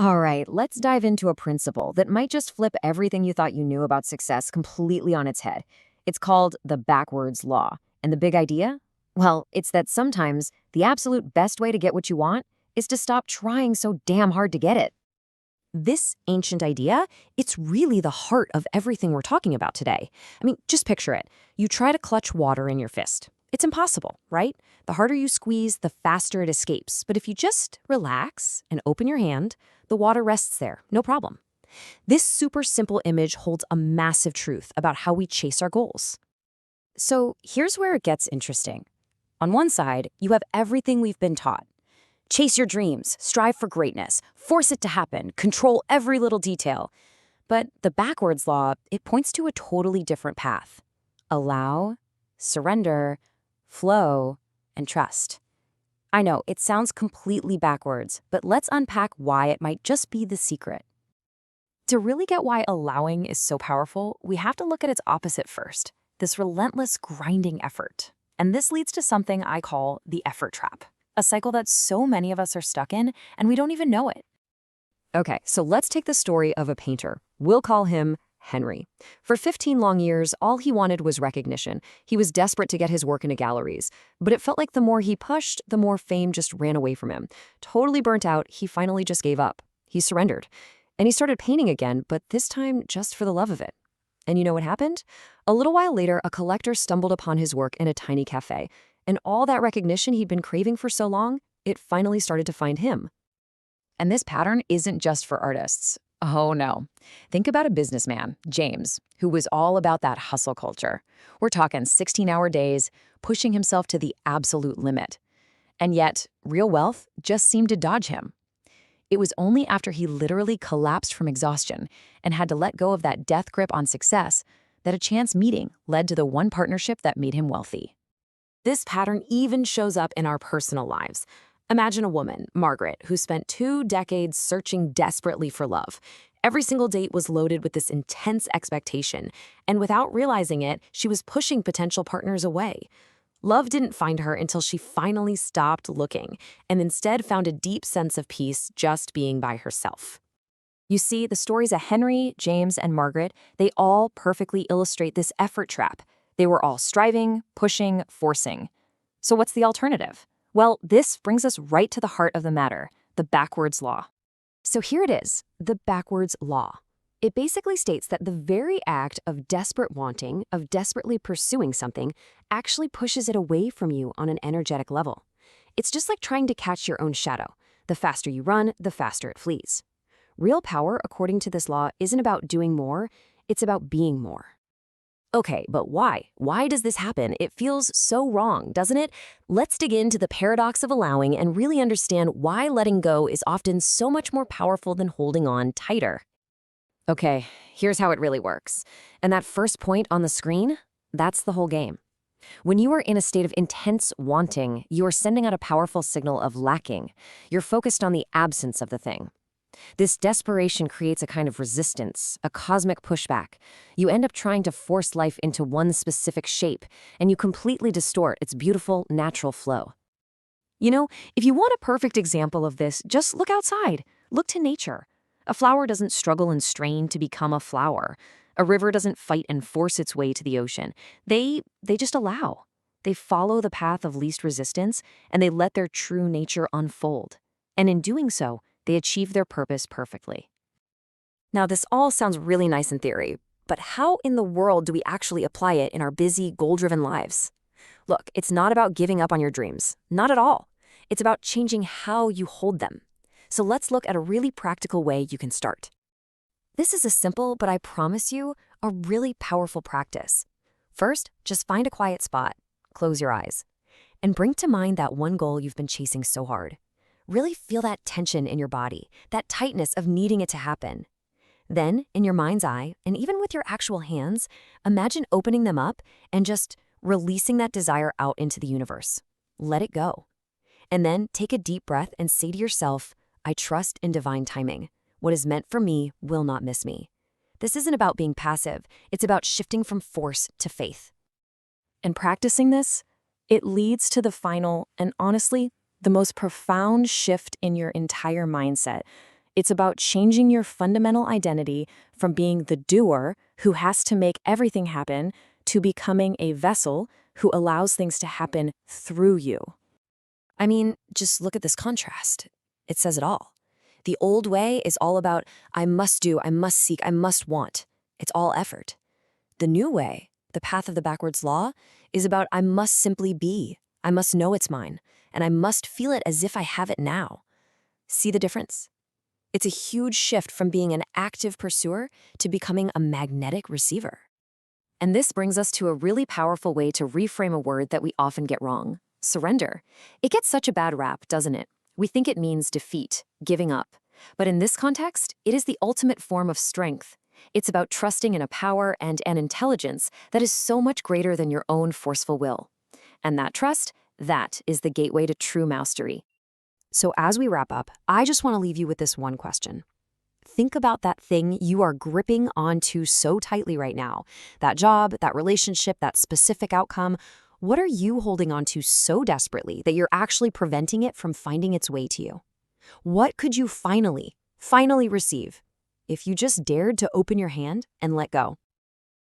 All right, let's dive into a principle that might just flip everything you thought you knew about success completely on its head. It's called the backwards law. And the big idea? Well, it's that sometimes the absolute best way to get what you want is to stop trying so damn hard to get it. This ancient idea, it's really the heart of everything we're talking about today. I mean, just picture it. You try to clutch water in your fist. It's impossible, right? The harder you squeeze, the faster it escapes. But if you just relax and open your hand, the water rests there, no problem. This super simple image holds a massive truth about how we chase our goals. So here's where it gets interesting. On one side, you have everything we've been taught. Chase your dreams, strive for greatness, force it to happen, control every little detail. But the backwards law, it points to a totally different path. Allow, surrender, flow, and trust. I know, it sounds completely backwards, but let's unpack why it might just be the secret. To really get why allowing is so powerful, we have to look at its opposite first, this relentless grinding effort. And this leads to something I call the effort trap, a cycle that so many of us are stuck in, and we don't even know it. Okay, so let's take the story of a painter. We'll call him Henry. For 15 long years, all he wanted was recognition. He was desperate to get his work into galleries. But it felt like the more he pushed, the more fame just ran away from him. Totally burnt out, he finally just gave up. He surrendered. And he started painting again, but this time just for the love of it. And you know what happened? A little while later, a collector stumbled upon his work in a tiny cafe. And all that recognition he'd been craving for so long, it finally started to find him. And this pattern isn't just for artists. Oh no. Think about a businessman, James, who was all about that hustle culture. We're talking 16-hour days, pushing himself to the absolute limit. And yet, real wealth just seemed to dodge him. It was only after he literally collapsed from exhaustion and had to let go of that death grip on success that a chance meeting led to the one partnership that made him wealthy. This pattern even shows up in our personal lives. Imagine a woman, Margaret, who spent 2 decades searching desperately for love. Every single date was loaded with this intense expectation, and without realizing it, she was pushing potential partners away. Love didn't find her until she finally stopped looking, and instead found a deep sense of peace just being by herself. You see, the stories of Henry, James, and Margaret, they all perfectly illustrate this effort trap. They were all striving, pushing, forcing. So what's the alternative? Well, this brings us right to the heart of the matter, the backwards law. So here it is, the backwards law. It basically states that the very act of desperate wanting, of desperately pursuing something, actually pushes it away from you on an energetic level. It's just like trying to catch your own shadow. The faster you run, the faster it flees. Real power, according to this law, isn't about doing more, it's about being more. Okay, but why? Why does this happen? It feels so wrong, doesn't it? Let's dig into the paradox of allowing and really understand why letting go is often so much more powerful than holding on tighter. Okay, here's how it really works. And that first point on the screen, that's the whole game. When you are in a state of intense wanting, you are sending out a powerful signal of lacking. You're focused on the absence of the thing. This desperation creates a kind of resistance, a cosmic pushback. You end up trying to force life into one specific shape, and you completely distort its beautiful, natural flow. You know, if you want a perfect example of this, just look outside. Look to nature. A flower doesn't struggle and strain to become a flower. A river doesn't fight and force its way to the ocean. They just allow. They follow the path of least resistance, and they let their true nature unfold. And in doing so, they achieve their purpose perfectly. Now, this all sounds really nice in theory, but how in the world do we actually apply it in our busy, goal-driven lives? Look, it's not about giving up on your dreams. Not at all. It's about changing how you hold them. So let's look at a really practical way you can start. This is a simple, but I promise you, a really powerful practice. First, just find a quiet spot, close your eyes, and bring to mind that one goal you've been chasing so hard. Really feel that tension in your body, that tightness of needing it to happen. Then, in your mind's eye, and even with your actual hands, imagine opening them up and just releasing that desire out into the universe. Let it go. And then take a deep breath and say to yourself, I trust in divine timing. What is meant for me will not miss me. This isn't about being passive. It's about shifting from force to faith. And practicing this, it leads to the final and honestly, the most profound shift in your entire mindset. It's about changing your fundamental identity from being the doer who has to make everything happen to becoming a vessel who allows things to happen through you. I mean, just look at this contrast. It says it all. The old way is all about I must do, I must seek, I must want. It's all effort. The new way, the path of the backwards law, is about I must simply be. I must know it's mine, and I must feel it as if I have it now. See the difference? It's a huge shift from being an active pursuer to becoming a magnetic receiver. And this brings us to a really powerful way to reframe a word that we often get wrong: surrender. It gets such a bad rap, doesn't it? We think it means defeat, giving up. But in this context, it is the ultimate form of strength. It's about trusting in a power and an intelligence that is so much greater than your own forceful will. And that trust, that is the gateway to true mastery. So as we wrap up, I just want to leave you with this one question. Think about that thing you are gripping onto so tightly right now. That job, that relationship, that specific outcome. What are you holding onto so desperately that you're actually preventing it from finding its way to you? What could you finally receive if you just dared to open your hand and let go?